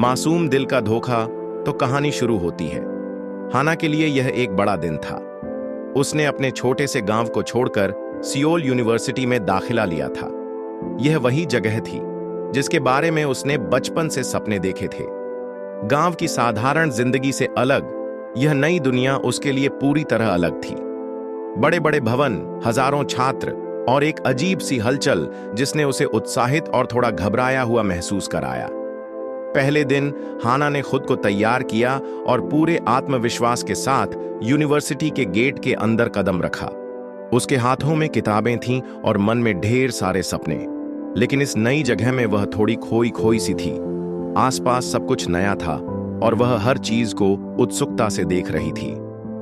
मासूम दिल का धोखा, तो कहानी शुरू होती है। हाना के लिए यह एक बड़ा दिन था। उसने अपने छोटे से गांव को छोड़कर सियोल यूनिवर्सिटी में दाखिला लिया था। यह वही जगह थी जिसके बारे में उसने बचपन से सपने देखे थे। गांव की साधारण जिंदगी से अलग यह नई दुनिया उसके लिए पूरी तरह अलग थी। बड़े बड़े भवन, हजारों छात्र और एक अजीब सी हलचल जिसने उसे उत्साहित और थोड़ा घबराया हुआ महसूस कराया। पहले दिन हाना ने खुद को तैयार किया और पूरे आत्मविश्वास के साथ यूनिवर्सिटी के गेट के अंदर कदम रखा। उसके हाथों में किताबें थीं और मन में ढेर सारे सपने। लेकिन इस नई जगह में वह थोड़ी खोई खोई सी थी। आसपास सब कुछ नया था और वह हर चीज को उत्सुकता से देख रही थी।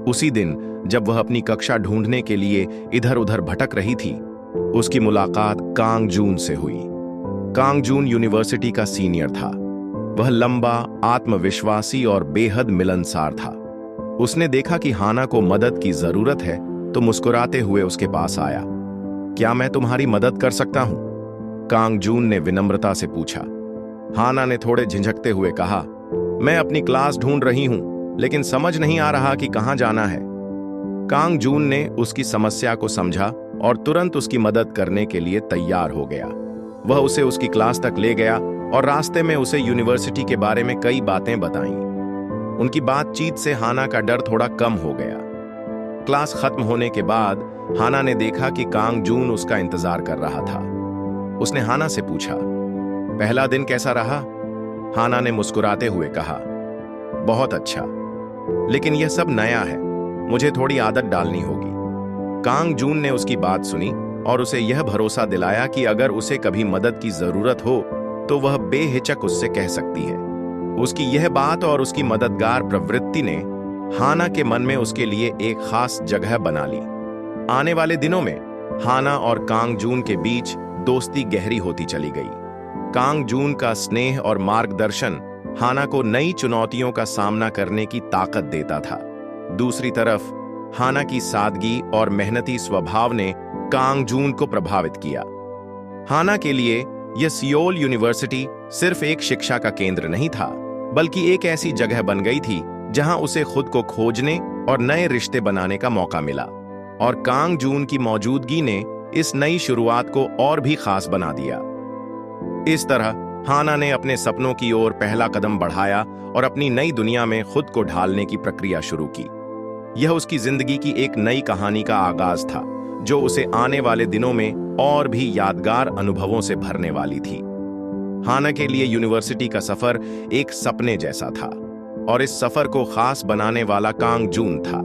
उसी दिन जब वह अपनी कक्षा ढूंढने के लिए इधर उधर भटक रही थी, उसकी मुलाकात कांग जून से हुई। कांग जून यूनिवर्सिटी का सीनियर था। वह लंबा, आत्मविश्वासी और बेहद मिलनसार था। उसने देखा कि हाना को मदद की जरूरत है तो मुस्कुराते हुए उसके पास आया। क्या मैं तुम्हारी मदद कर सकता हूं? कांग जून ने विनम्रता से पूछा। हाना ने थोड़े झिझकते हुए कहा, मैं अपनी क्लास ढूंढ रही हूं, लेकिन समझ नहीं आ रहा कि कहां जाना है। कांग जून ने उसकी समस्या को समझा और तुरंत उसकी मदद करने के लिए तैयार हो गया। वह उसे उसकी क्लास तक ले गया और रास्ते में उसे यूनिवर्सिटी के बारे में कई बातें बताईं। उनकी बातचीत से हाना का डर थोड़ा कम हो गया। क्लास खत्म होने के बाद हाना ने देखा कि कांग जून उसका इंतजार कर रहा था। उसने हाना से पूछा, पहला दिन कैसा रहा? हाना ने मुस्कुराते हुए कहा, बहुत अच्छा, लेकिन यह सब नया है, मुझे थोड़ी आदत डालनी होगी। कांग जून ने उसकी बात सुनी और उसे यह भरोसा दिलाया कि अगर उसे कभी मदद की जरूरत हो तो वह बेहिचक उससे कह सकती है। उसकी यह बात और उसकी मददगार प्रवृत्ति ने हाना के मन में उसके लिए एक खास जगह बना ली। आने वाले दिनों में हाना और कांग जून के बीच दोस्ती गहरी होती चली गई। कांग जून का स्नेह और मार्गदर्शन हाना को नई चुनौतियों का सामना करने की ताकत देता था। दूसरी तरफ हाना की सादगी और मेहनती स्वभाव ने कांग जून को प्रभावित किया। हाना के लिए यह सियोल यूनिवर्सिटी सिर्फ एक शिक्षा का केंद्र नहीं था, बल्कि एक ऐसी जगह बन गई थी जहां उसे खुद को खोजने और नए रिश्ते बनाने का मौका मिला। और कांग जून की मौजूदगी ने इस नई शुरुआत को और भी खास बना दिया। इस तरह हाना ने अपने सपनों की ओर पहला कदम बढ़ाया और अपनी नई दुनिया में खुद को ढालने की प्रक्रिया शुरू की। यह उसकी जिंदगी की एक नई कहानी का आगाज था, जो उसे आने वाले दिनों में और भी यादगार अनुभवों से भरने वाली थी। हाना के लिए यूनिवर्सिटी का सफर एक सपने जैसा था और इस सफर को खास बनाने वाला कांग जून था।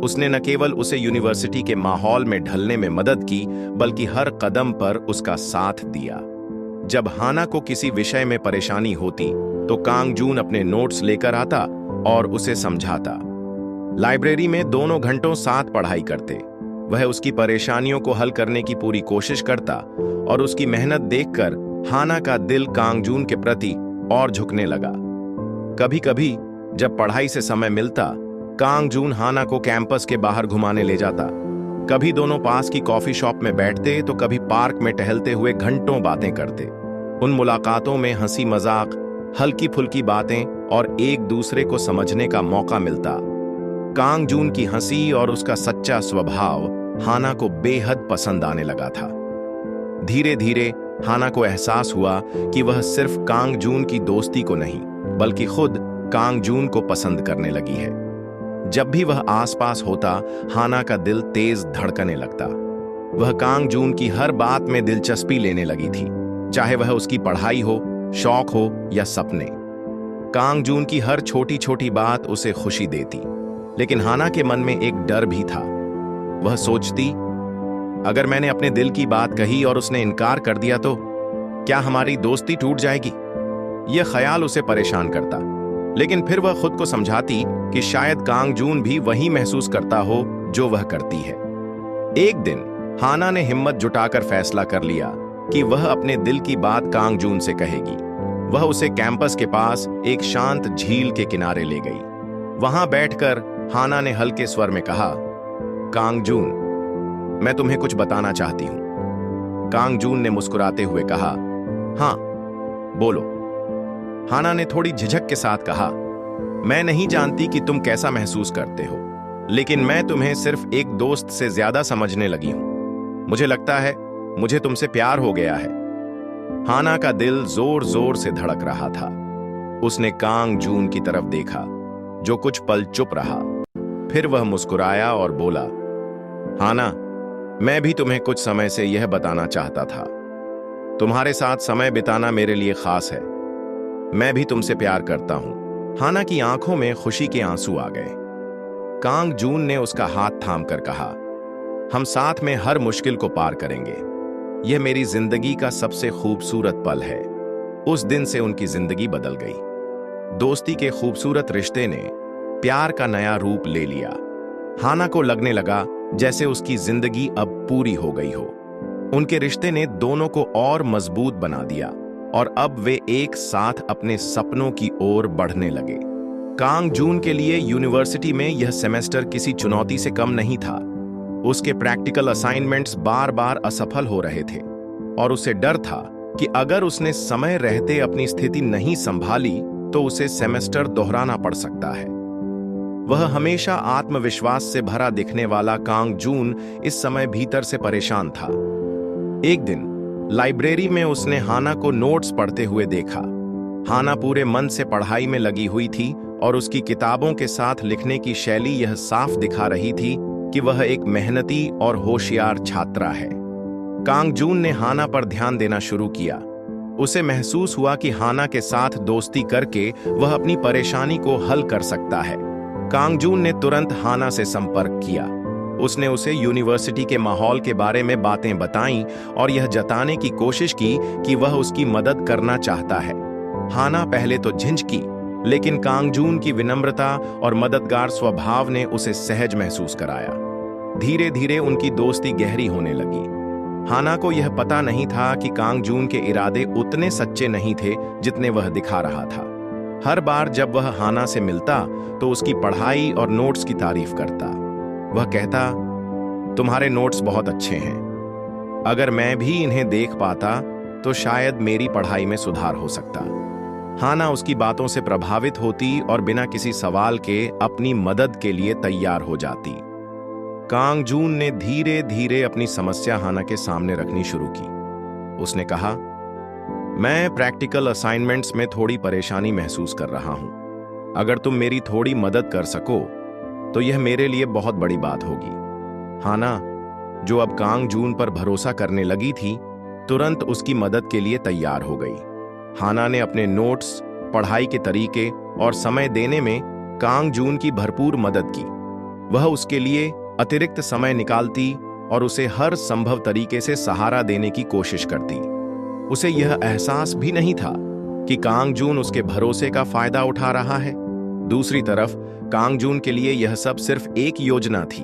उसने न केवल उसे यूनिवर्सिटी के माहौल में ढलने में मदद की, बल्कि हर कदम पर उसका साथ दिया। जब हाना को किसी विषय में परेशानी होती तो कांग जून अपने नोट्स लेकर आता और उसे समझाता। लाइब्रेरी में दोनों घंटों साथ पढ़ाई करते। वह उसकी परेशानियों को हल करने की पूरी कोशिश करता और उसकी मेहनत देखकर हाना का दिल कांग जून के प्रति और झुकने लगा। कभी कभी जब पढ़ाई से समय मिलता, कांग जून हाना को कैंपस के बाहर घुमाने ले जाता। कभी दोनों पास की कॉफी शॉप में बैठते तो कभी पार्क में टहलते हुए घंटों बातें करते। उन मुलाकातों में हंसी मजाक, हल्की फुल्की बातें और एक दूसरे को समझने का मौका मिलता। कांग जून की हंसी और उसका सच्चा स्वभाव हाना को बेहद पसंद आने लगा था। धीरे धीरे हाना को एहसास हुआ कि वह सिर्फ कांग जून की दोस्ती को नहीं, बल्कि खुद कांग जून को पसंद करने लगी है। जब भी वह आसपास होता, हाना का दिल तेज धड़कने लगता। वह कांग जून की हर बात में दिलचस्पी लेने लगी थी, चाहे वह उसकी पढ़ाई हो, शौक हो या सपने। कांग जून की हर छोटी छोटी बात उसे खुशी देती, लेकिन हाना के मन में एक डर भी था। वह सोचती, अगर मैंने अपने दिल की बात कही और उसने इनकार कर दिया तो क्या हमारी दोस्ती टूट जाएगी? यह ख्याल उसे परेशान करता, लेकिन फिर वह खुद को समझाती कि शायद कांग जून भी वही महसूस करता हो जो वह करती है। एक दिन हाना ने हिम्मत जुटाकर फैसला कर लिया कि वह अपने दिल की बात कांग जून से कहेगी। वह उसे कैंपस के पास एक शांत झील के किनारे ले गई। वहां बैठकर हाना ने हल्के स्वर में कहा, कांग जून, मैं तुम्हें कुछ बताना चाहती हूं। कांग जून ने मुस्कुराते हुए कहा, हाँ बोलो। हाना ने थोड़ी झिझक के साथ कहा, मैं नहीं जानती कि तुम कैसा महसूस करते हो, लेकिन मैं तुम्हें सिर्फ एक दोस्त से ज्यादा समझने लगी हूं। मुझे लगता है मुझे तुमसे प्यार हो गया है। हाना का दिल जोर जोर से धड़क रहा था। उसने कांग जून की तरफ देखा, जो कुछ पल चुप रहा। फिर वह मुस्कुराया और बोला, हाना, मैं भी तुम्हें कुछ समय से यह बताना चाहता था। तुम्हारे साथ समय बिताना मेरे लिए खास है। मैं भी तुमसे प्यार करता हूं। हाना की आंखों में खुशी के आंसू आ गए। कांग जून ने उसका हाथ थामकर कहा, हम साथ में हर मुश्किल को पार करेंगे। यह मेरी जिंदगी का सबसे खूबसूरत पल है। उस दिन से उनकी जिंदगी बदल गई। दोस्ती के खूबसूरत रिश्ते ने प्यार का नया रूप ले लिया। हाना को लगने लगा जैसे उसकी जिंदगी अब पूरी हो गई हो। उनके रिश्ते ने दोनों को और मजबूत बना दिया और अब वे एक साथ अपने सपनों की ओर बढ़ने लगे। कांग जून के लिए यूनिवर्सिटी में यह सेमेस्टर किसी चुनौती से कम नहीं था। उसके प्रैक्टिकल असाइनमेंट्स बार बार असफल हो रहे थे और उसे डर था कि अगर उसने समय रहते अपनी स्थिति नहीं संभाली तो उसे सेमेस्टर दोहराना पड़ सकता है। वह हमेशा आत्मविश्वास से भरा दिखने वाला कांग जून इस समय भीतर से परेशान था। एक दिन लाइब्रेरी में उसने हाना को नोट्स पढ़ते हुए देखा। हाना पूरे मन से पढ़ाई में लगी हुई थी और उसकी किताबों के साथ लिखने की शैली यह साफ दिखा रही थी कि वह एक मेहनती और होशियार छात्रा है। कांग जून ने हाना पर ध्यान देना शुरू किया। उसे महसूस हुआ कि हाना के साथ दोस्ती करके वह अपनी परेशानी को हल कर सकता है। कांग जून ने तुरंत हाना से संपर्क किया। उसने उसे यूनिवर्सिटी के माहौल के बारे में बातें बताईं और यह जताने की कोशिश की कि वह उसकी मदद करना चाहता है। हाना पहले तो झिझकी, लेकिन कांग जून की विनम्रता और मददगार स्वभाव ने उसे सहज महसूस कराया। धीरे धीरे उनकी दोस्ती गहरी होने लगी। हाना को यह पता नहीं था कि कांग जून के इरादे उतने सच्चे नहीं थे जितने वह दिखा रहा था। हर बार जब वह हाना से मिलता तो उसकी पढ़ाई और नोट्स की तारीफ करता। वह कहता, तुम्हारे नोट्स बहुत अच्छे हैं। अगर मैं भी इन्हें देख पाता तो शायद मेरी पढ़ाई में सुधार हो सकता। हाना उसकी बातों से प्रभावित होती और बिना किसी सवाल के अपनी मदद के लिए तैयार हो जाती। कांग जून ने धीरे धीरे अपनी समस्या हाना के सामने रखनी शुरू की। उसने कहा, मैं प्रैक्टिकल असाइनमेंट्स में थोड़ी परेशानी महसूस कर रहा हूं। अगर तुम मेरी थोड़ी मदद कर सको तो यह मेरे लिए बहुत बड़ी बात होगी। हाना, जो अब कांग जून पर भरोसा करने लगी थी, तुरंत उसकी मदद के लिए तैयार हो गई। हाना ने अपने नोट्स, पढ़ाई के तरीके और समय देने में कांग जून की भरपूर मदद की। वह उसके लिए अतिरिक्त समय निकालती और उसे हर संभव तरीके से सहारा देने की कोशिश करती। उसे यह एहसास भी नहीं था कि कांग जून उसके भरोसे का फायदा उठा रहा है। दूसरी तरफ कांग जून के लिए यह सब सिर्फ एक योजना थी।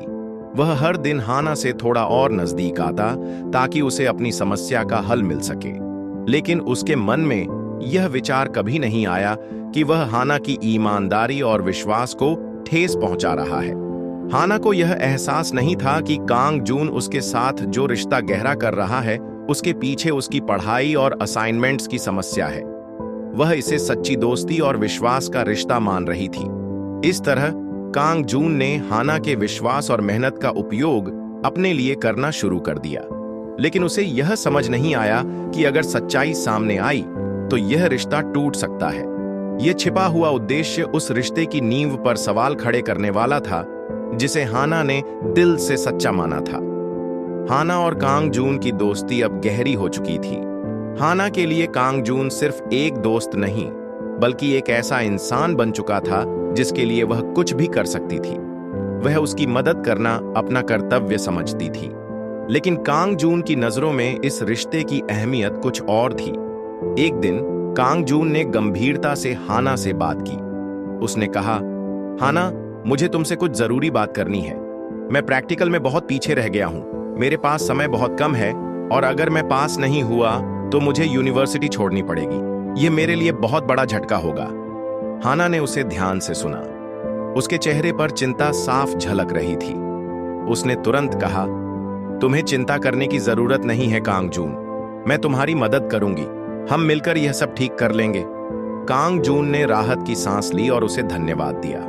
वह हर दिन हाना से थोड़ा और नजदीक आता ताकि उसे अपनी समस्या का हल मिल सके। लेकिन उसके मन में यह विचार कभी नहीं आया कि वह हाना की ईमानदारी और विश्वास को ठेस पहुंचा रहा है। हाना को यह एहसास नहीं था कि कांग जून उसके साथ जो रिश्ता गहरा कर रहा है, उसके पीछे उसकी पढ़ाई और असाइनमेंट्स की समस्या है। वह इसे सच्ची दोस्ती और विश्वास का रिश्ता मान रही थी। इस तरह कांग जून ने हाना के विश्वास और मेहनत का उपयोग अपने लिए करना शुरू कर दिया। लेकिन उसे यह समझ नहीं आया कि अगर सच्चाई सामने आई तो यह रिश्ता टूट सकता है। यह छिपा हुआ उद्देश्य उस रिश्ते की नींव पर सवाल खड़े करने वाला था जिसे हाना ने दिल से सच्चा माना था। हाना और कांग जून की दोस्ती अब गहरी हो चुकी थी। हाना के लिए कांग जून सिर्फ एक दोस्त नहीं, बल्कि एक ऐसा इंसान बन चुका था जिसके लिए वह कुछ भी कर सकती थी। वह उसकी मदद करना अपना कर्तव्य समझती थी। लेकिन कांग जून की नजरों में इस रिश्ते की अहमियत कुछ और थी। एक दिन कांग जून ने गंभीरता से हाना से बात की। उसने कहा, हाना, मुझे तुमसे कुछ जरूरी बात करनी है। मैं प्रैक्टिकल में बहुत पीछे रह गया हूं। मेरे पास समय बहुत कम है और अगर मैं पास नहीं हुआ तो मुझे यूनिवर्सिटी छोड़नी पड़ेगी। यह मेरे लिए बहुत बड़ा झटका होगा। हाना ने उसे ध्यान से सुना। उसके चेहरे पर चिंता साफ झलक रही थी। उसने तुरंत कहा, तुम्हें चिंता करने की जरूरत नहीं है कांग जून। मैं तुम्हारी मदद करूंगी। हम मिलकर यह सब ठीक कर लेंगे। कांग जून ने राहत की सांस ली और उसे धन्यवाद दिया।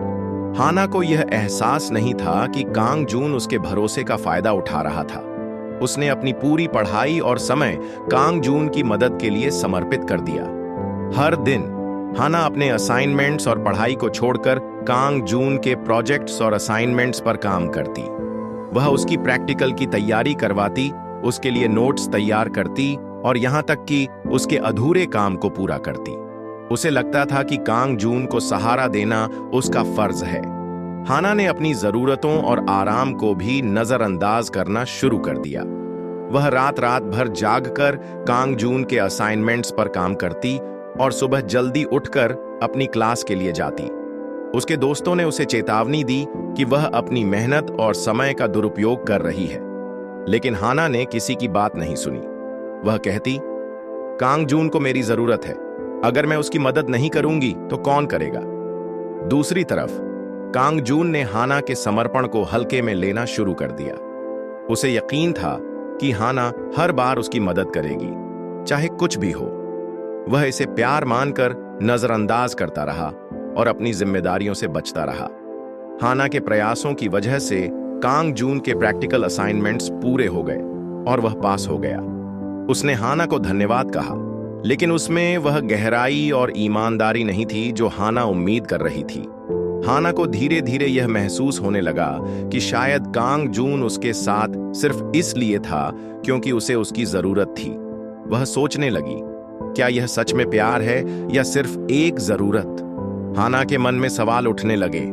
हाना को यह एहसास नहीं था कि कांग जून उसके भरोसे का फायदा उठा रहा था। उसने अपनी पूरी पढ़ाई और समय कांग जून की मदद के लिए समर्पित कर दिया। हर दिन हाना अपने असाइनमेंट्स और पढ़ाई को छोड़कर कांग जून के प्रोजेक्ट्स और असाइनमेंट्स पर काम करती। वह उसकी प्रैक्टिकल की तैयारी करवाती, उसके लिए नोट्स तैयार करती और यहां तक कि उसके अधूरे काम को पूरा करती। उसे लगता था कि कांग जून को सहारा देना उसका फर्ज है। हाना ने अपनी जरूरतों और आराम को भी नजरअंदाज करना शुरू कर दिया। वह रात रात भर जागकर कांग जून के असाइनमेंट्स पर काम करती और सुबह जल्दी उठकर अपनी क्लास के लिए जाती। उसके दोस्तों ने उसे चेतावनी दी कि वह अपनी मेहनत और समय का दुरुपयोग कर रही है, लेकिन हाना ने किसी की बात नहीं सुनी। वह कहती, कांग जून को मेरी जरूरत है, अगर मैं उसकी मदद नहीं करूंगी तो कौन करेगा। दूसरी तरफ कांग जून ने हाना के समर्पण को हल्के में लेना शुरू कर दिया। उसे यकीन था कि हाना हर बार उसकी मदद करेगी, चाहे कुछ भी हो। वह इसे प्यार मानकर नजरअंदाज करता रहा और अपनी जिम्मेदारियों से बचता रहा। हाना के प्रयासों की वजह से कांग जून के प्रैक्टिकल असाइनमेंट्स पूरे हो गए और वह पास हो गया। उसने हाना को धन्यवाद कहा, लेकिन उसमें वह गहराई और ईमानदारी नहीं थी जो हाना उम्मीद कर रही थी। हाना को धीरे धीरे यह महसूस होने लगा कि शायद कांग जून उसके साथ सिर्फ इसलिए था क्योंकि उसे उसकी जरूरत थी। वह सोचने लगी, क्या यह सच में प्यार है या सिर्फ एक जरूरत? हाना के मन में सवाल उठने लगे,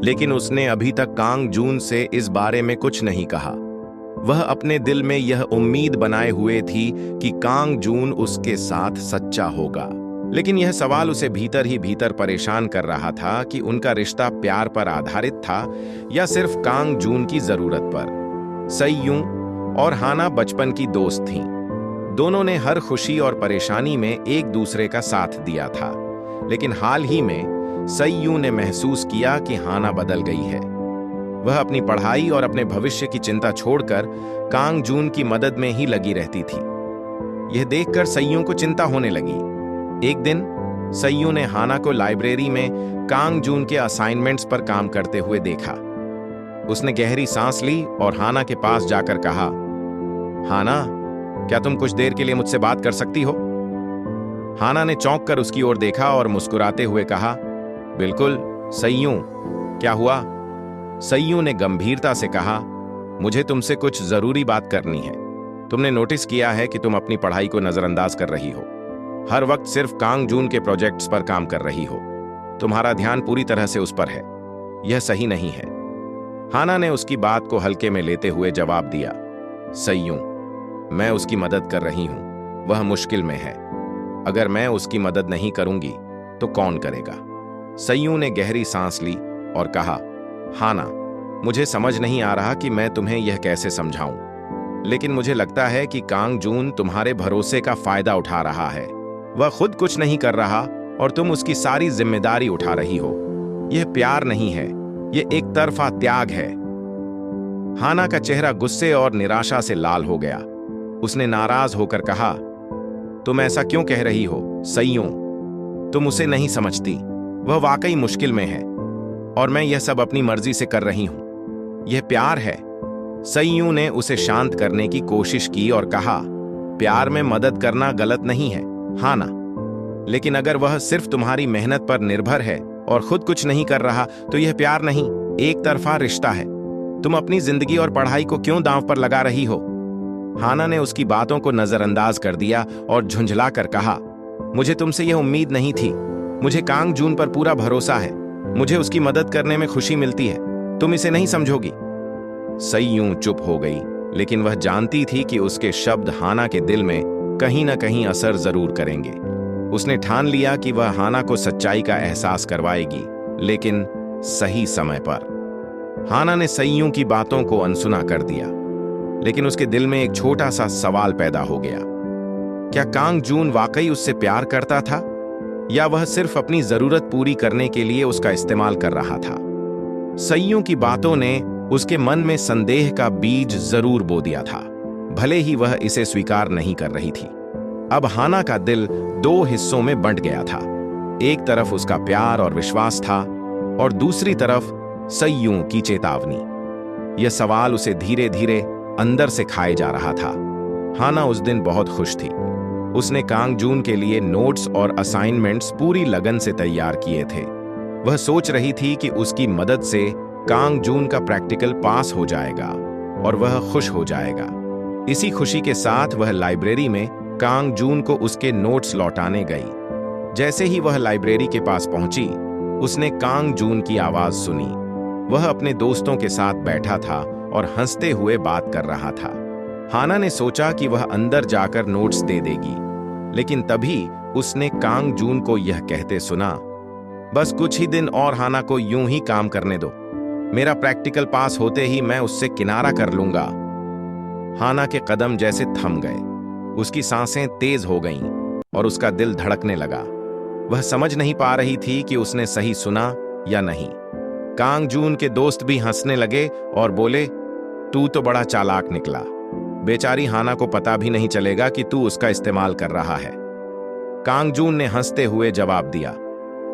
लेकिन उसने अभी तक कांग जून से इस बारे में कुछ नहीं कहा। वह अपने दिल में यह उम्मीद बनाए हुए थी कि कांग जून उसके साथ सच्चा होगा, लेकिन यह सवाल उसे भीतर ही भीतर परेशान कर रहा था कि उनका रिश्ता प्यार पर आधारित था या सिर्फ कांग जून की जरूरत पर। सईयूं और हाना बचपन की दोस्त थीं। दोनों ने हर खुशी और परेशानी में एक दूसरे का साथ दिया था, लेकिन हाल ही में सईयूं ने महसूस किया कि हाना बदल गई है। वह अपनी पढ़ाई और अपने भविष्य की चिंता छोड़कर कांग जून की मदद में ही लगी रहती थी। यह देखकर सईयूं को चिंता होने लगी। एक दिन सईयूं ने हाना को लाइब्रेरी में कांग जून के असाइनमेंट्स पर काम करते हुए देखा। उसने गहरी सांस ली और हाना के पास जाकर कहा, हाना, क्या तुम कुछ देर के लिए मुझसे बात कर सकती हो? हाना ने चौंक कर उसकी ओर देखा और मुस्कुराते हुए कहा, बिल्कुल सईयूं, क्या हुआ? सईयूं ने गंभीरता से कहा, मुझे तुमसे कुछ जरूरी बात करनी है। तुमने नोटिस किया है कि तुम अपनी पढ़ाई को नजरअंदाज कर रही हो, हर वक्त सिर्फ कांग जून के प्रोजेक्ट्स पर काम कर रही हो। तुम्हारा ध्यान पूरी तरह से उस पर है। यह सही नहीं है। हाना ने उसकी बात को हल्के में लेते हुए जवाब दिया, सईयूं, मैं उसकी मदद कर रही हूं, वह मुश्किल में है। अगर मैं उसकी मदद नहीं करूंगी तो कौन करेगा? सईयूं ने गहरी सांस ली और कहा, हाना, मुझे समझ नहीं आ रहा कि मैं तुम्हें यह कैसे समझाऊं, लेकिन मुझे लगता है कि कांग जून तुम्हारे भरोसे का फायदा उठा रहा है। वह खुद कुछ नहीं कर रहा और तुम उसकी सारी जिम्मेदारी उठा रही हो। यह प्यार नहीं है, यह एक तरफा त्याग है। हाना का चेहरा गुस्से और निराशा से लाल हो गया। उसने नाराज होकर कहा, तुम ऐसा क्यों कह रही हो सईयूं? तुम उसे नहीं समझती। वह वाकई मुश्किल में है और मैं यह सब अपनी मर्जी से कर रही हूं। यह प्यार है। सईयूं ने उसे शांत करने की कोशिश की और कहा, प्यार में मदद करना गलत नहीं है हाना, लेकिन अगर वह सिर्फ तुम्हारी मेहनत पर निर्भर है और खुद कुछ नहीं कर रहा तो यह प्यार नहीं, एक तरफा रिश्ता है। तुम अपनी जिंदगी और पढ़ाई को क्यों दांव पर लगा रही हो? हाना ने उसकी बातों को नजरअंदाज कर दिया और झुंझला कर कहा, मुझे तुमसे यह उम्मीद नहीं थी। मुझे कांग जून पर पूरा भरोसा है। मुझे उसकी मदद करने में खुशी मिलती है। तुम इसे नहीं समझोगी। सईयूं चुप हो गई, लेकिन वह जानती थी कि उसके शब्द हाना के दिल में कहीं ना कहीं असर जरूर करेंगे। उसने ठान लिया कि वह हाना को सच्चाई का एहसास करवाएगी, लेकिन सही समय पर। हाना ने सईयूं की बातों को अनसुना कर दिया, लेकिन उसके दिल में एक छोटा सा सवाल पैदा हो गया। क्या कांग जून वाकई उससे प्यार करता था या वह सिर्फ अपनी जरूरत पूरी करने के लिए उसका इस्तेमाल कर रहा था? सईयूं की बातों ने उसके मन में संदेह का बीज जरूर बो दिया था, भले ही वह इसे स्वीकार नहीं कर रही थी। अब हाना का दिल दो हिस्सों में बंट गया था। एक तरफ उसका प्यार और विश्वास था और दूसरी तरफ सईयूं की चेतावनी। यह सवाल उसे धीरे धीरे अंदर से खाए जा रहा था। हाना उस दिन बहुत खुश थी। उसने कांग जून के लिए नोट्स और असाइनमेंट्स पूरी लगन से तैयार किए थे। वह सोच रही थी कि उसकी मदद से कांग जून का प्रैक्टिकल पास हो जाएगा और वह खुश हो जाएगा। इसी खुशी के साथ वह लाइब्रेरी में कांग जून को उसके नोट्स लौटाने गई। जैसे ही वह लाइब्रेरी के पास पहुंची, उसने कांग जून की आवाज सुनी। वह अपने दोस्तों के साथ बैठा था और हंसते हुए बात कर रहा था। हाना ने सोचा कि वह अंदर जाकर नोट्स दे देगी, लेकिन तभी उसने कांग जून को यह कहते सुना, बस कुछ ही दिन और हाना को यूं ही काम करने दो। मेरा प्रैक्टिकल पास होते ही मैं उससे किनारा कर लूंगा। हाना के कदम जैसे थम गए, उसकी सांसें तेज हो गईं और उसका दिल धड़कने लगा। वह समझ नहीं पा रही थी कि उसने सही सुना या नहीं। कांग जून के दोस्त भी हंसने लगे और बोले, तू तो बड़ा चालाक निकला। बेचारी हाना को पता भी नहीं चलेगा कि तू उसका इस्तेमाल कर रहा है। कांग जून ने हंसते हुए जवाब दिया,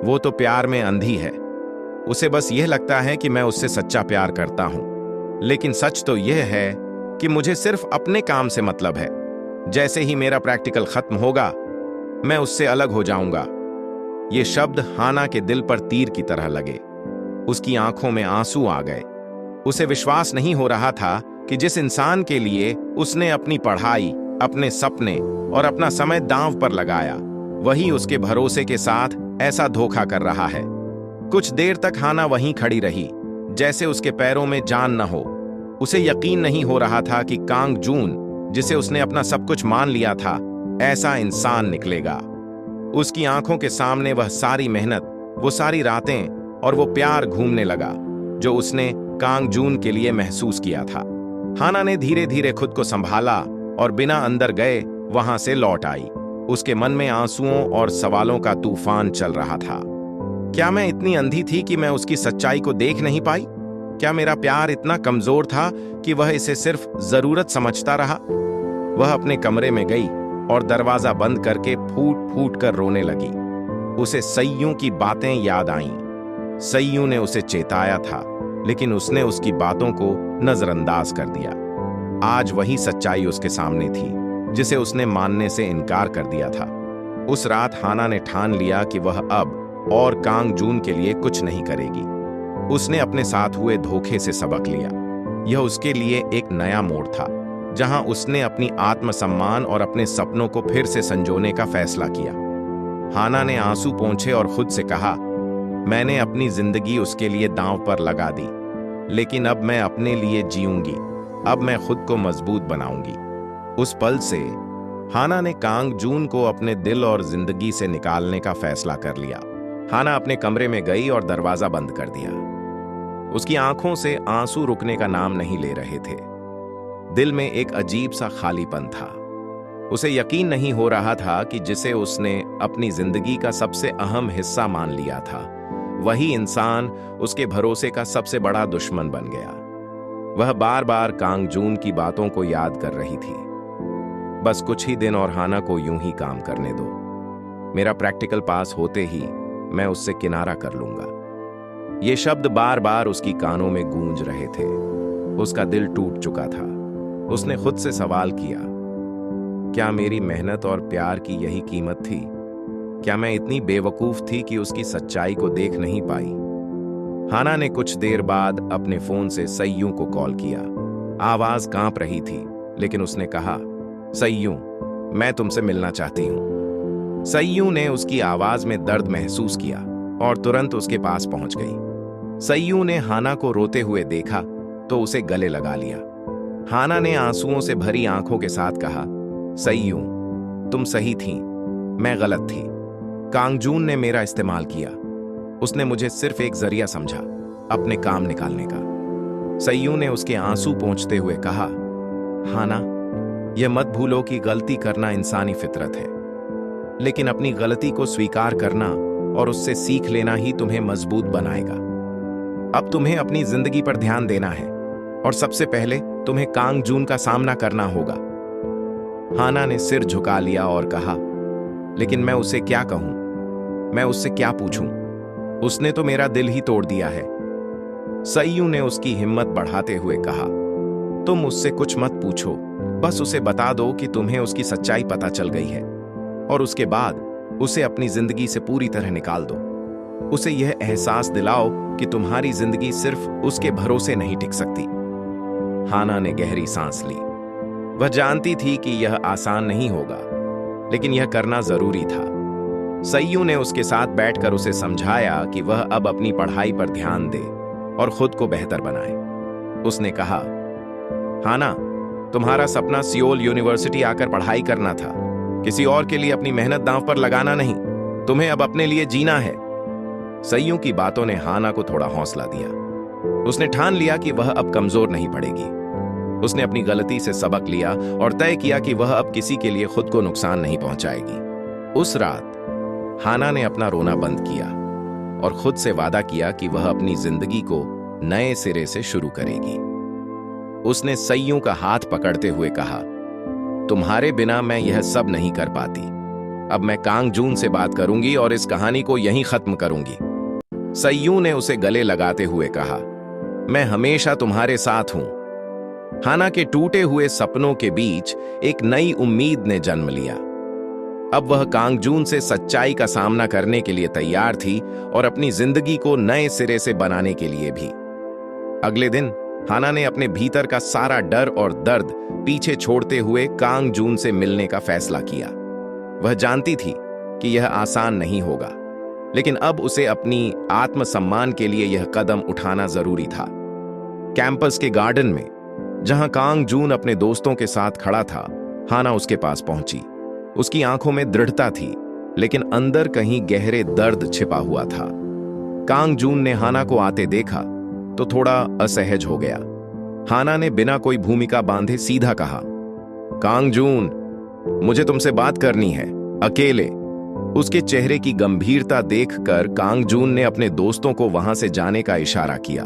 वो तो प्यार में अंधी है। उसे बस यह लगता है कि मैं उससे सच्चा प्यार करता हूं। लेकिन सच तो यह है कि मुझे सिर्फ अपने काम से मतलब है। जैसे ही मेरा प्रैक्टिकल खत्म होगा, मैं उससे अलग हो जाऊंगा। ये शब्द हाना के दिल पर तीर की तरह लगे। उसकी आंखों में आंसू आ गए। उसे विश्वास नहीं हो रहा था कि जिस इंसान के लिए उसने अपनी पढ़ाई, अपने सपने और अपना समय दांव पर लगाया, वही उसके भरोसे के साथ ऐसा धोखा कर रहा है। कुछ देर तक हाना वहीं खड़ी रही, जैसे उसके पैरों में जान न हो। उसे यकीन नहीं हो रहा था कि कांग जून, जिसे उसने अपना सब कुछ मान लिया था, ऐसा इंसान निकलेगा। उसकी आंखों के सामने वह सारी मेहनत, वो सारी रातें और वो प्यार घूमने लगा जो उसने कांग जून के लिए महसूस किया था। हाना ने धीरे धीरे खुद को संभाला और बिना अंदर गए वहां से लौट आई। उसके मन में आंसुओं और सवालों का तूफान चल रहा था। क्या मैं इतनी अंधी थी कि मैं उसकी सच्चाई को देख नहीं पाई? क्या मेरा प्यार इतना कमजोर था कि वह इसे सिर्फ जरूरत समझता रहा? वह अपने कमरे में गई और दरवाजा बंद करके फूट फूट कर रोने लगी। उसे सईयूं की बातें याद आईं। सईयूं ने उसे चेताया था, लेकिन उसने उसकी बातों को नजरअंदाज कर दिया। आज वही सच्चाई उसके सामने थी जिसे उसने मानने से इनकार कर दिया था। उस रात हाना ने ठान लिया कि वह अब और कांग जून के लिए कुछ नहीं करेगी। उसने अपने साथ हुए धोखे से सबक लिया। यह उसके लिए एक नया मोड़ था, जहां उसने अपनी आत्मसम्मान और अपने सपनों को फिर से संजोने का फैसला किया। हाना ने आंसू पोंछे और खुद से कहा, मैंने अपनी जिंदगी उसके लिए दांव पर लगा दी, लेकिन अब मैं अपने लिए जीऊंगी। अब मैं खुद को मजबूत बनाऊंगी। उस पल से हाना ने कांग जून को अपने दिल और जिंदगी से निकालने का फैसला कर लिया। हाना अपने कमरे में गई और दरवाजा बंद कर दिया। उसकी आंखों से आंसू रुकने का नाम नहीं ले रहे थे। दिल में एक अजीब सा खालीपन था। उसे यकीन नहीं हो रहा था कि जिसे उसने अपनी जिंदगी का सबसे अहम हिस्सा मान लिया था, वही इंसान उसके भरोसे का सबसे बड़ा दुश्मन बन गया। वह बार बार कांग जून की बातों को याद कर रही थी। बस कुछ ही दिन और हाना को यूं ही काम करने दो। मेरा प्रैक्टिकल पास होते ही मैं उससे किनारा कर लूंगा। ये शब्द बार बार उसकी कानों में गूंज रहे थे। उसका दिल टूट चुका था। उसने खुद से सवाल किया, क्या मेरी मेहनत और प्यार की यही कीमत थी? क्या मैं इतनी बेवकूफ थी कि उसकी सच्चाई को देख नहीं पाई? हाना ने कुछ देर बाद अपने फोन से सईयूं को कॉल किया। आवाज कांप रही थी, लेकिन उसने कहा, सईयूं, मैं तुमसे मिलना चाहती हूं। सईयूं ने उसकी आवाज में दर्द महसूस किया और तुरंत उसके पास पहुंच गई। सईयूं ने हाना को रोते हुए देखा तो उसे गले लगा लिया। हाना ने आंसुओं से भरी आंखों के साथ कहा, सईयूं, तुम सही थीं, मैं गलत थी। कांग जून ने मेरा इस्तेमाल किया। उसने मुझे सिर्फ एक जरिया समझा, अपने काम निकालने का। सईयूं ने उसके आंसू पोंछते हुए कहा, हाना, यह मत भूलो कि गलती करना इंसानी फितरत है, लेकिन अपनी गलती को स्वीकार करना और उससे सीख लेना ही तुम्हें मजबूत बनाएगा। अब तुम्हें अपनी जिंदगी पर ध्यान देना है और सबसे पहले तुम्हें कांग जून का सामना करना होगा। हाना ने सिर झुका लिया और कहा, लेकिन मैं उसे क्या कहूं? मैं उससे क्या पूछूं? उसने तो मेरा दिल ही तोड़ दिया है। सईयू ने उसकी हिम्मत बढ़ाते हुए कहा, तुम उससे कुछ मत पूछो, बस उसे बता दो कि तुम्हें उसकी सच्चाई पता चल गई है और उसके बाद उसे अपनी जिंदगी से पूरी तरह निकाल दो। उसे यह एहसास दिलाओ कि तुम्हारी जिंदगी सिर्फ उसके भरोसे नहीं टिक सकती। हाना ने गहरी सांस ली। वह जानती थी कि यह आसान नहीं होगा, लेकिन यह करना जरूरी था। सईयू ने उसके साथ बैठकर उसे समझाया कि वह अब अपनी पढ़ाई पर ध्यान दे और खुद को बेहतर बनाए। उसने कहा, हाना, तुम्हारा सपना सियोल यूनिवर्सिटी आकर पढ़ाई करना था, किसी और के लिए अपनी मेहनत दांव पर लगाना नहीं। तुम्हें अब अपने लिए जीना है। सईयू की बातों ने हाना को थोड़ा हौसला दिया। उसने ठान लिया कि वह अब कमजोर नहीं पड़ेगी। उसने अपनी गलती से सबक लिया और तय किया कि वह अब किसी के लिए खुद को नुकसान नहीं पहुंचाएगी। उस रात हाना ने अपना रोना बंद किया और खुद से वादा किया कि वह अपनी जिंदगी को नए सिरे से शुरू करेगी। उसने सईयू का हाथ पकड़ते हुए कहा, तुम्हारे बिना मैं यह सब नहीं कर पाती। अब मैं कांग जून से बात करूंगी और इस कहानी को यहीं खत्म करूंगी। सईयू ने उसे गले लगाते हुए कहा, मैं हमेशा तुम्हारे साथ हूं। हाना के टूटे हुए सपनों के बीच एक नई उम्मीद ने जन्म लिया। अब वह कांग जून से सच्चाई का सामना करने के लिए तैयार थी और अपनी जिंदगी को नए सिरे से बनाने के लिए भी। अगले दिन हाना ने अपने भीतर का सारा डर और दर्द पीछे छोड़ते हुए कांग जून से मिलने का फैसला किया। वह जानती थी कि यह आसान नहीं होगा, लेकिन अब उसे अपनी आत्मसम्मान के लिए यह कदम उठाना जरूरी था। कैंपस के गार्डन में जहां कांग जून अपने दोस्तों के साथ खड़ा था, हाना उसके पास पहुंची। उसकी आंखों में दृढ़ता थी, लेकिन अंदर कहीं गहरे दर्द छिपा हुआ था। कांग जून ने हाना को आते देखा तो थोड़ा असहज हो गया। हाना ने बिना कोई भूमिका बांधे सीधा कहा, कांग जून, मुझे तुमसे बात करनी है, अकेले। उसके चेहरे की गंभीरता देखकर कांग जून ने अपने दोस्तों को वहां से जाने का इशारा किया।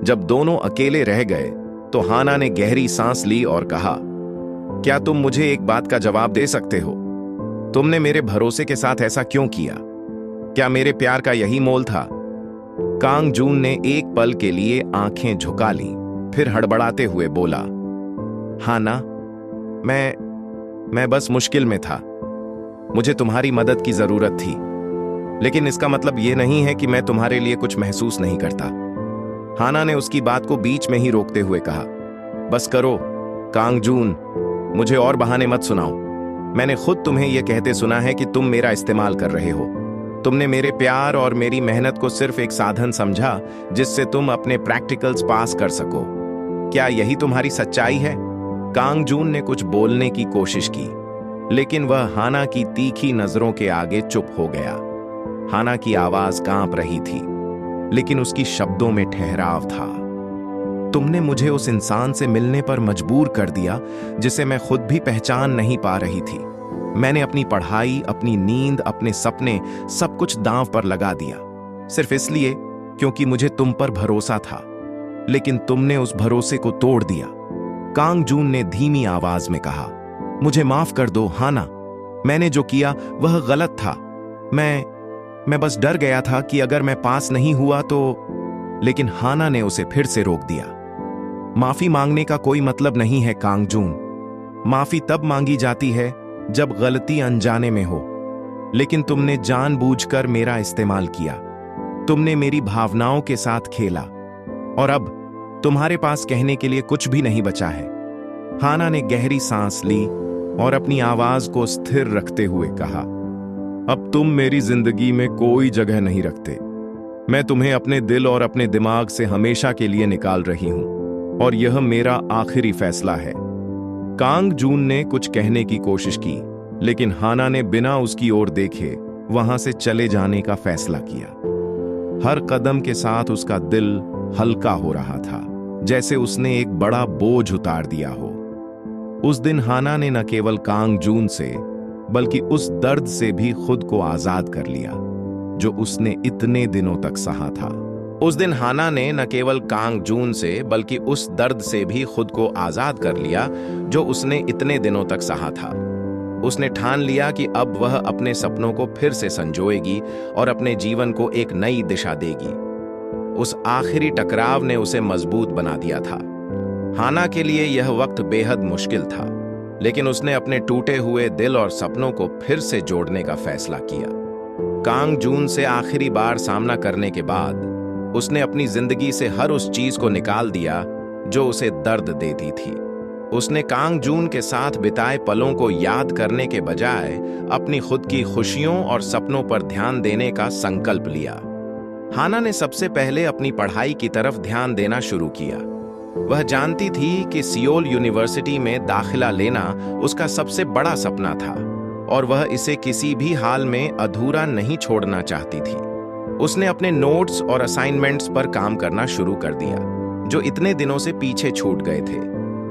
जब दोनों अकेले रह गए तो हाना ने गहरी सांस ली और कहा, क्या तुम मुझे एक बात का जवाब दे सकते हो? तुमने मेरे भरोसे के साथ ऐसा क्यों किया? क्या मेरे प्यार का यही मोल था? कांग जून ने एक पल के लिए आंखें झुका लीं, फिर हड़बड़ाते हुए बोला, हाना, मैं बस मुश्किल में था। मुझे तुम्हारी मदद की जरूरत थी, लेकिन इसका मतलब यह नहीं है कि मैं तुम्हारे लिए कुछ महसूस नहीं करता। हाना ने उसकी बात को बीच में ही रोकते हुए कहा, बस करो कांग जून, मुझे और बहाने मत सुनाओ। मैंने खुद तुम्हें यह कहते सुना है कि तुम मेरा इस्तेमाल कर रहे हो। तुमने मेरे प्यार और मेरी मेहनत को सिर्फ एक साधन समझा जिससे तुम अपने प्रैक्टिकल्स पास कर सको। क्या यही तुम्हारी सच्चाई है? कांग जून ने कुछ बोलने की कोशिश की, लेकिन वह हाना की तीखी नजरों के आगे चुप हो गया। हाना की आवाज कांप रही थी, लेकिन उसकी शब्दों में ठहराव था। तुमने मुझे उस इंसान से मिलने पर मजबूर कर दिया जिसे मैं खुद भी पहचान नहीं पा रही थी। मैंने अपनी पढ़ाई, अपनी नींद, अपने सपने, सब कुछ दांव पर लगा दिया, सिर्फ इसलिए क्योंकि मुझे तुम पर भरोसा था। लेकिन तुमने उस भरोसे को तोड़ दिया। कांग जून ने धीमी आवाज में कहा, मुझे माफ कर दो हाना, मैंने जो किया वह गलत था। मैं बस डर गया था कि अगर मैं पास नहीं हुआ तो। लेकिन हाना ने उसे फिर से रोक दिया। माफी मांगने का कोई मतलब नहीं है कांग जून। माफी तब मांगी जाती है जब गलती अनजाने में हो, लेकिन तुमने जानबूझकर मेरा इस्तेमाल किया। तुमने मेरी भावनाओं के साथ खेला और अब तुम्हारे पास कहने के लिए कुछ भी नहीं बचा है। हाना ने गहरी सांस ली और अपनी आवाज को स्थिर रखते हुए कहा, अब तुम मेरी जिंदगी में कोई जगह नहीं रखते। मैं तुम्हें अपने दिल और अपने दिमाग से हमेशा के लिए निकाल रही हूं और यह मेरा आखिरी फैसला है। कांग जून ने कुछ कहने की कोशिश की, लेकिन हाना ने बिना उसकी ओर देखे वहां से चले जाने का फैसला किया। हर कदम के साथ उसका दिल हल्का हो रहा था, जैसे उसने एक बड़ा बोझ उतार दिया हो। उस दिन हाना ने न केवल कांग जून से बल्कि उस दर्द से भी खुद को आजाद कर लिया जो उसने इतने दिनों तक सहा था। उस दिन हाना ने न केवल कांग जून से बल्कि उस दर्द से भी खुद को आजाद कर लिया जो उसने इतने दिनों तक सहा था। उसने ठान लिया कि अब वह अपने सपनों को फिर से संजोएगी और अपने जीवन को एक नई दिशा देगी। उस आखिरी टकराव ने उसे मजबूत बना दिया था। हाना के लिए यह वक्त बेहद मुश्किल था, लेकिन उसने अपने टूटे हुए दिल और सपनों को फिर से जोड़ने का फैसला किया। कांग जून से आखिरी बार सामना करने के बाद उसने अपनी जिंदगी से हर उस चीज को निकाल दिया जो उसे दर्द देती थी। उसने कांग जून के साथ बिताए पलों को याद करने के बजाय अपनी खुद की खुशियों और सपनों पर ध्यान देने का संकल्प लिया। हाना ने सबसे पहले अपनी पढ़ाई की तरफ ध्यान देना शुरू किया। वह जानती थी कि सियोल यूनिवर्सिटी में दाखिला लेना उसका सबसे बड़ा सपना था और वह इसे किसी भी हाल में अधूरा नहीं छोड़ना चाहती थी। उसने अपने नोट्स और असाइनमेंट्स पर काम करना शुरू कर दिया, जो इतने दिनों से पीछे छूट गए थे।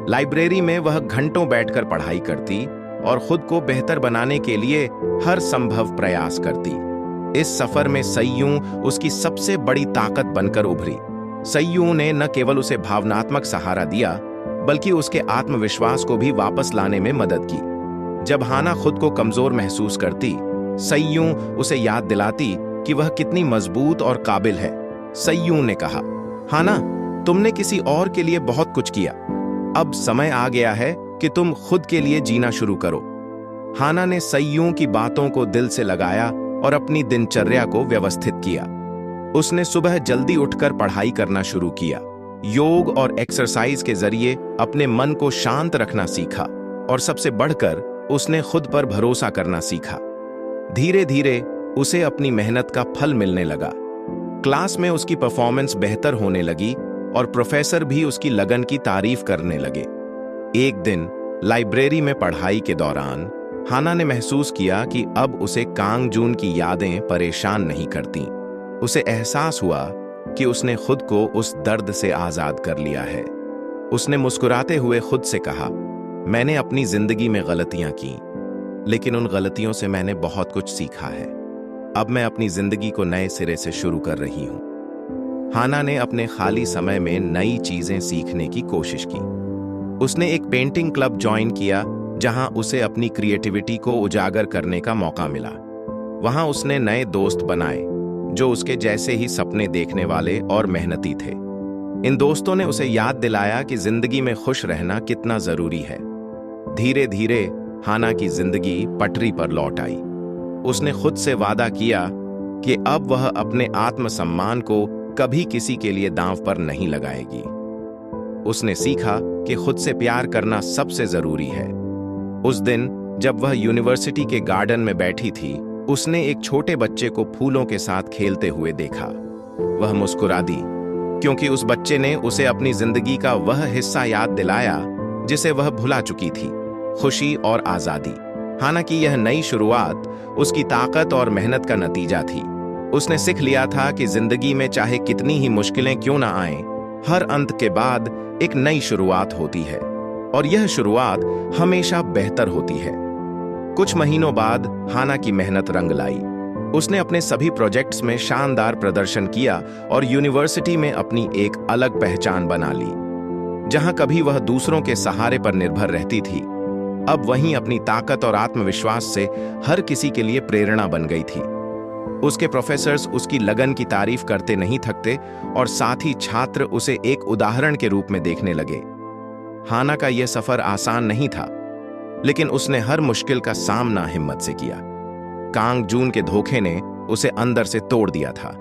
लाइब्रेरी में वह घंटों बैठकर पढ़ाई करती और खुद को बेहतर बनाने के लिए हर संभव प्रयास करती। इस सफर में सईयूं उसकी सबसे बड़ी ताकत बनकर उभरी। सईयूं ने न केवल उसे भावनात्मक सहारा दिया, बल्कि उसके आत्मविश्वास को भी वापस लाने में मदद की। जब हाना खुद को कमजोर महसूस करती, सईयूं उसे याद दिलाती कि वह कितनी मजबूत और काबिल है। सईयूं ने कहा, हाना, तुमने किसी और के लिए बहुत कुछ किया। अब समय आ गया है कि तुम खुद के लिए जीना शुरू करो। हाना ने सईयूं की बातों को दिल से लगाया और अपनी दिनचर्या को व्यवस्थित किया। उसने सुबह जल्दी उठकर पढ़ाई करना शुरू किया, योग और एक्सरसाइज के जरिए अपने मन को शांत रखना सीखा और सबसे बढ़कर उसने खुद पर भरोसा करना सीखा। धीरे धीरे उसे अपनी मेहनत का फल मिलने लगा। क्लास में उसकी परफॉर्मेंस बेहतर होने लगी और प्रोफेसर भी उसकी लगन की तारीफ करने लगे। एक दिन लाइब्रेरी में पढ़ाई के दौरान हाना ने महसूस किया कि अब उसे कांग जून की यादें परेशान नहीं करती। उसे एहसास हुआ कि उसने खुद को उस दर्द से आजाद कर लिया है। उसने मुस्कुराते हुए खुद से कहा, मैंने अपनी जिंदगी में गलतियां की, लेकिन उन गलतियों से मैंने बहुत कुछ सीखा है। अब मैं अपनी जिंदगी को नए सिरे से शुरू कर रही हूं। हाना ने अपने खाली समय में नई चीजें सीखने की कोशिश की। उसने एक पेंटिंग क्लब ज्वाइन किया, जहां उसे अपनी क्रिएटिविटी को उजागर करने का मौका मिला। वहां उसने नए दोस्त बनाए, जो उसके जैसे ही सपने देखने वाले और मेहनती थे। इन दोस्तों ने उसे याद दिलाया कि जिंदगी में खुश रहना कितना जरूरी है। धीरे धीरे हाना की जिंदगी पटरी पर लौट आई। उसने खुद से वादा किया कि अब वह अपने आत्मसम्मान को कभी किसी के लिए दांव पर नहीं लगाएगी। उसने सीखा कि खुद से प्यार करना सबसे जरूरी है। उस दिन जब वह यूनिवर्सिटी के गार्डन में बैठी थी, उसने एक छोटे बच्चे को फूलों के साथ खेलते हुए देखा। वह मुस्कुरा दी, क्योंकि उस बच्चे ने उसे अपनी जिंदगी का वह हिस्सा याद दिलाया जिसे वह भुला चुकी थी, खुशी और आजादी। हाना की यह नई शुरुआत उसकी ताकत और मेहनत का नतीजा थी। उसने सीख लिया था कि जिंदगी में चाहे कितनी ही मुश्किलें क्यों ना आएं, हर अंत के बाद एक नई शुरुआत होती है और यह शुरुआत हमेशा बेहतर होती है। कुछ महीनों बाद हाना की मेहनत रंग लाई। उसने अपने सभी प्रोजेक्ट्स में शानदार प्रदर्शन किया और यूनिवर्सिटी में अपनी एक अलग पहचान बना ली। जहां कभी वह दूसरों के सहारे पर निर्भर रहती थी, अब वहीं अपनी ताकत और आत्मविश्वास से हर किसी के लिए प्रेरणा बन गई थी। उसके प्रोफेसर्स उसकी लगन की तारीफ करते नहीं थकते और साथ ही छात्र उसे एक उदाहरण के रूप में देखने लगे। हाना का यह सफर आसान नहीं था, लेकिन उसने हर मुश्किल का सामना हिम्मत से किया। कांग जून के धोखे ने उसे अंदर से तोड़ दिया था,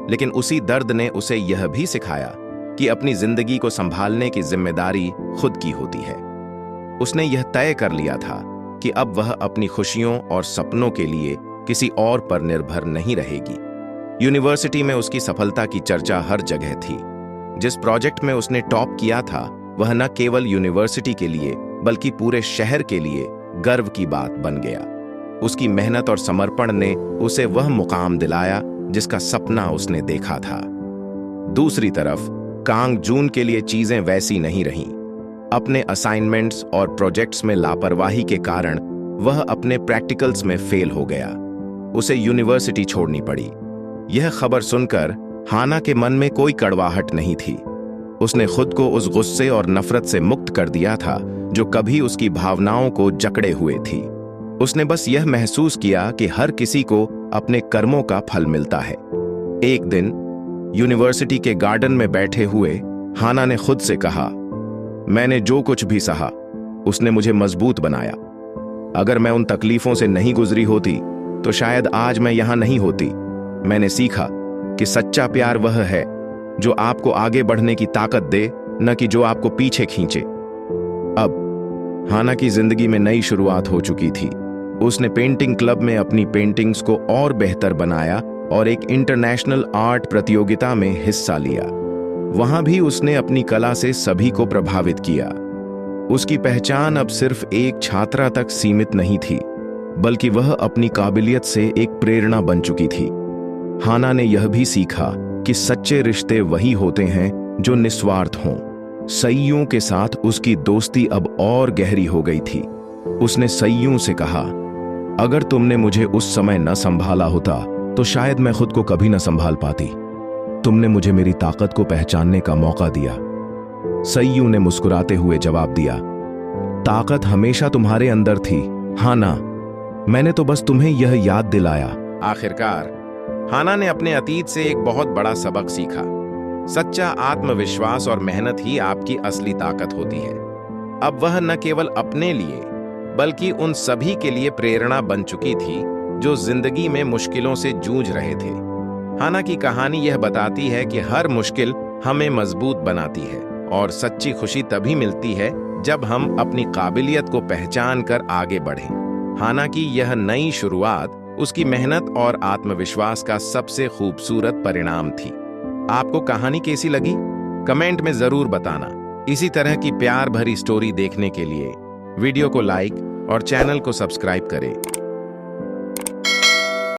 लेकिन उसी दर्द ने उसे यह भी सिखाया कि अपनी जिंदगी को संभालने की जिम्मेदारी खुद की होती है। उसने यह तय कर लिया था कि अब वह अपनी खुशियों और सपनों के लिए किसी और पर निर्भर नहीं रहेगी। यूनिवर्सिटी में उसकी सफलता की चर्चा हर जगह थी। जिस प्रोजेक्ट में उसने टॉप किया था, वह न केवल यूनिवर्सिटी के लिए बल्कि पूरे शहर के लिए गर्व की बात बन गया। उसकी मेहनत और समर्पण ने उसे वह मुकाम दिलाया जिसका सपना उसने देखा था। दूसरी तरफ कांग जून के लिए चीजें वैसी नहीं रहीं। अपने असाइनमेंट्स और प्रोजेक्ट्स में लापरवाही के कारण वह अपने प्रैक्टिकल्स में फेल हो गया। उसे यूनिवर्सिटी छोड़नी पड़ी। यह खबर सुनकर हाना के मन में कोई कड़वाहट नहीं थी। उसने खुद को उस गुस्से और नफरत से मुक्त कर दिया था जो कभी उसकी भावनाओं को जकड़े हुए थी। उसने बस यह महसूस किया कि हर किसी को अपने कर्मों का फल मिलता है। एक दिन यूनिवर्सिटी के गार्डन में बैठे हुए हाना ने खुद से कहा, मैंने जो कुछ भी सहा उसने मुझे मजबूत बनाया। अगर मैं उन तकलीफों से नहीं गुजरी होती तो शायद आज मैं यहां नहीं होती। मैंने सीखा कि सच्चा प्यार वह है जो आपको आगे बढ़ने की ताकत दे, न कि जो आपको पीछे खींचे। अब हाना की जिंदगी में नई शुरुआत हो चुकी थी। उसने पेंटिंग क्लब में अपनी पेंटिंग्स को और बेहतर बनाया और एक इंटरनेशनल आर्ट प्रतियोगिता में हिस्सा लिया। वहां भी उसने अपनी कला से सभी को प्रभावित किया। उसकी पहचान अब सिर्फ एक छात्रा तक सीमित नहीं थी, बल्कि वह अपनी काबिलियत से एक प्रेरणा बन चुकी थी। हाना ने यह भी सीखा कि सच्चे रिश्ते वही होते हैं जो निस्वार्थ हों। सईयूं के साथ उसकी दोस्ती अब और गहरी हो गई थी। उसने सईयूं से कहा, अगर तुमने मुझे उस समय न संभाला होता तो शायद मैं खुद को कभी न संभाल पाती। तुमने मुझे मेरी ताकत को पहचानने का मौका दिया। सईयूं ने मुस्कुराते हुए जवाब दिया, ताकत हमेशा तुम्हारे अंदर थी हाना, मैंने तो बस तुम्हें यह याद दिलाया। आखिरकार हाना ने अपने अतीत से एक बहुत बड़ा सबक सीखा। सच्चा आत्मविश्वास और मेहनत ही आपकी असली ताकत होती है। अब वह न केवल अपने लिए बल्कि उन सभी के लिए प्रेरणा बन चुकी थी जो जिंदगी में मुश्किलों से जूझ रहे थे। हाना की कहानी यह बताती है कि हर मुश्किल हमें मजबूत बनाती है और सच्ची खुशी तभी मिलती है जब हम अपनी काबिलियत को पहचान कर आगे बढ़ें। हाना की यह नई शुरुआत उसकी मेहनत और आत्मविश्वास का सबसे खूबसूरत परिणाम थी। आपको कहानी कैसी लगी? कमेंट में जरूर बताना। इसी तरह की प्यार भरी स्टोरी देखने के लिए वीडियो को लाइक और चैनल को सब्सक्राइब करें।